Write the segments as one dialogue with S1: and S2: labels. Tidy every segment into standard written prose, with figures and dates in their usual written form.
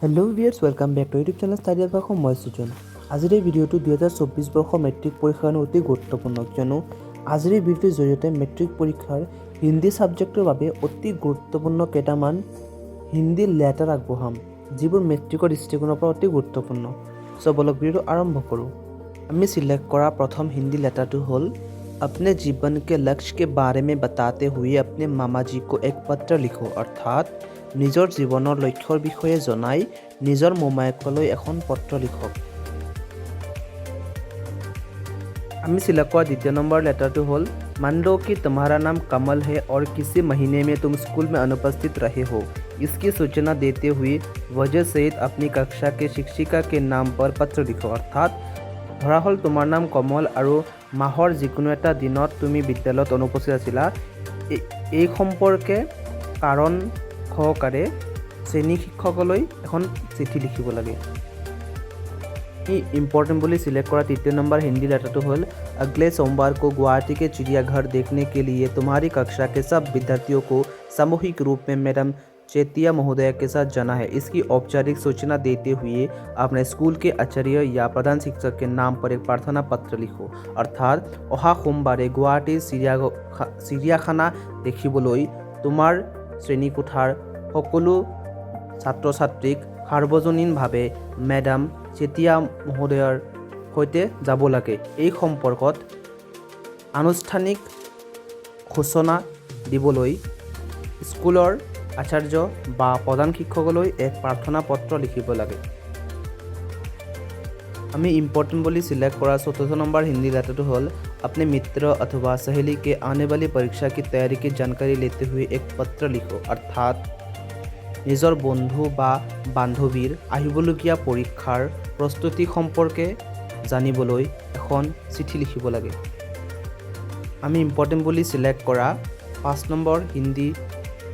S1: Hello' viewers welcome back to YouTube channel study alpha মই সুজন। আজিৰ এই ভিডিঅ'টো 2024 বৰ্ষৰ মেট্ৰিক পৰীক্ষাৰ কাৰণে অতি গুৰুত্বপূৰ্ণ, কিয়নো আজিৰ এই ভিডিঅ'টোৰ জৰিয়তে মেট্ৰিক পৰীক্ষাৰ হিন্দী ছাবজেক্টৰ বাবে অতি গুৰুত্বপূৰ্ণ কেইটামান হিন্দী লেটাৰ আগবঢ়াম, যিবোৰ মেট্ৰিকৰ দৃষ্টিকোণৰ পৰা অতি গুৰুত্বপূৰ্ণ। চ' বলক ভিডিঅ'টো আৰম্ভ কৰোঁ। আমি সিলেক্ট কৰা প্ৰথম হিন্দী লেটাৰটো হ'ল अपने जीवन के लक्ष्य के बारे में बताते हुए अपने मामा जी को एक पत्र लिखो। अर्थात নিজৰ জীৱনৰ লক্ষ্যৰ বিষয়ে জনাই নিজৰ মোমায়েকলৈ এখন পত্ৰ লিখক। আমি সিলেক্ট কৰা দ্বিতীয় নম্বৰ লেটাৰটো হ'ল मान लो कि तुम्हारा नाम कमल है और किसी महीने में तुम स्कूल में अनुपस्थित रहे हो। इसकी सूचना देते हुए वजह सहित अपनी कक्षा के शिक्षिका के नाम पर पत्र लिखो। अर्थात ধৰা হ'ল তোমাৰ নাম কমল আৰু মাহৰ যিকোনো এটা দিনত তুমি বিদ্যালয়ত অনুপস্থিত আছিলা, এই সম্পৰ্কে কাৰণ সহকাৰে শ্ৰেণী শিক্ষকলৈ এখন চিঠি লিখিব লাগে। इम्पोर्टेंट बोली सिलेक्ट करा तृतीय नंबर हिंदी लेटर तो होल अगले सोमवार को गुवाहाटी के चिड़ियाघर देखने के लिए तुम्हारी कक्षा के सब विद्यार्थियों को सामूहिक रूप में मैडम चेतिया महोदय के साथ जाना है। इसकी औपचारिक सूचना देते हुए अपने स्कूल के आचार्य या प्रधान शिक्षक के नाम पर एक प्रार्थना पत्र लिखो। अर्थात অহা সোমবাৰে গুৱাহাটীৰ চিৰিয়াখানা দেখিবলৈ তোমাৰ শ্ৰেণীকোঠাৰ সকলো ছাত্ৰ ছাত্ৰীক সাৰ্বজনীনভাৱে মেডাম চেতিয়া মহোদয়ৰ সৈতে যাব লাগে। এই সম্পৰ্কত আনুষ্ঠানিক ঘোষণা দিবলৈ স্কুলৰ আচাৰ্য বা প্ৰধান শিক্ষকলৈ এক প্ৰাৰ্থনা পত্ৰ লিখিব লাগে। আমি इम्पोर्टेंट बोली सिलेक्ट करा चौथा नंबर हिंदी लेटर होल अपने मित्र अथवा सहेली के आने वाली परीक्षा की तैयारी की जानकारी लेते हुए एक पत्र लिखो। अर्थात নিজৰ বন্ধু বা বান্ধৱীৰ আহিবলগীয়া পৰীক্ষাৰ প্ৰস্তুতি সম্পৰ্কে জানিবলৈ এখন চিঠি লিখিব লাগে। আমি इम्पोर्टेंट बोली सिलेक्ट करा 5 नंबर हिंदी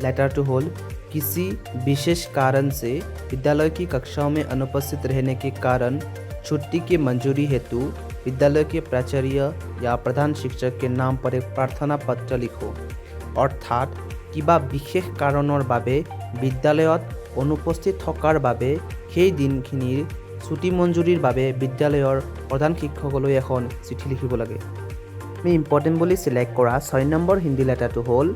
S1: लेटर तो होल किसी विशेष कारण से विद्यालय की कक्षाओं में अनुपस्थित रहने के कारण छुट्टी की मंजूरी हेतु विद्यालय के प्राचार्य या प्रधान शिक्षक के नाम पर एक प्रार्थना पत्र लिखो। अर्थात কিবা বিশেষ কাৰণৰ বাবে বিদ্যালয়ত অনুপস্থিত থকাৰ বাবে সেই দিনখিনিৰ ছুটি মঞ্জুৰিৰ বাবে বিদ্যালয়ৰ প্ৰধান শিক্ষকলৈ এখন চিঠি লিখিব লাগে। আমি इम्पोर्टेंट बोली सिलेक्ट करा 6 नंबर हिंदी लेटर तो होल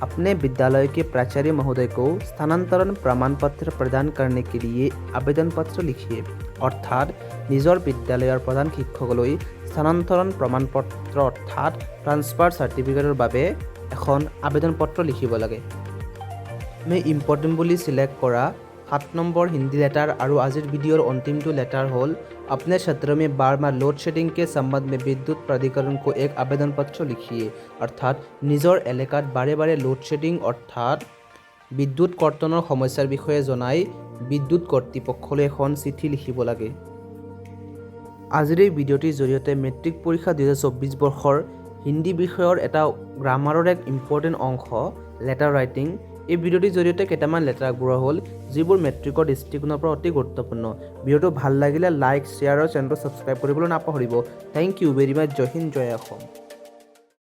S1: अपने विद्यालय के प्राचार्य महोदय को स्थानांतरण प्रमाण पत्र प्रदान करने के लिए आवेदन पत्र लिखिए। अर्थात নিজৰ বিদ্যালয়ৰ প্ৰধান শিক্ষকলৈ স্থানান্তৰণ প্ৰমাণ পত্ৰ অৰ্থাৎ ট্ৰান্সফাৰ সাৰ্টিফিকেটৰ বাবে এখন আবেদন পত্ৰ লিখিব লাগে। আমি इम्पोर्टेंट बोली सिलेक्ट करा 7 नंबर हिंदी लेटर और आजिर वीडियोर अंतिमটো लेटर होल अपने क्षेत्र में बार-बार लोड शेडिंग के संबंध में विद्युत प्राधिकरण को एक आवेदन पत्र लिखिए। अर्थात নিজৰ এলেকাত বাৰে বাৰে লোড শেডিং অৰ্থাৎ বিদ্যুৎ কৰ্তনৰ সমস্যাৰ বিষয়ে জনাই বিদ্যুৎ কৰ্তৃপক্ষলৈ এখন চিঠি লিখিব লাগে। আজিৰ এই ভিডিঅ'টিৰ জৰিয়তে মেট্ৰিক পৰীক্ষা 2024 বৰ্ষৰ হিন্দী বিষয়ৰ এটা গ্ৰামাৰৰ এক ইম্পৰ্টেণ্ট অংশ লেটাৰ ৰাইটিং, এই ভিডিঅ'টিৰ জৰিয়তে কেইটামান লেটাৰ আগবঢ়োৱা হ'ল যিবোৰ মেট্ৰিকৰ দৃষ্টিকোণৰ পৰা অতি গুৰুত্বপূৰ্ণ। ভিডিঅ'টো ভাল লাগিলে লাইক শ্বেয়াৰ আৰু চেনেলটো ছাবস্ক্ৰাইব কৰিবলৈ নাপাহৰিব। Thank you very much. জয় হিন্দ, জয় অসম।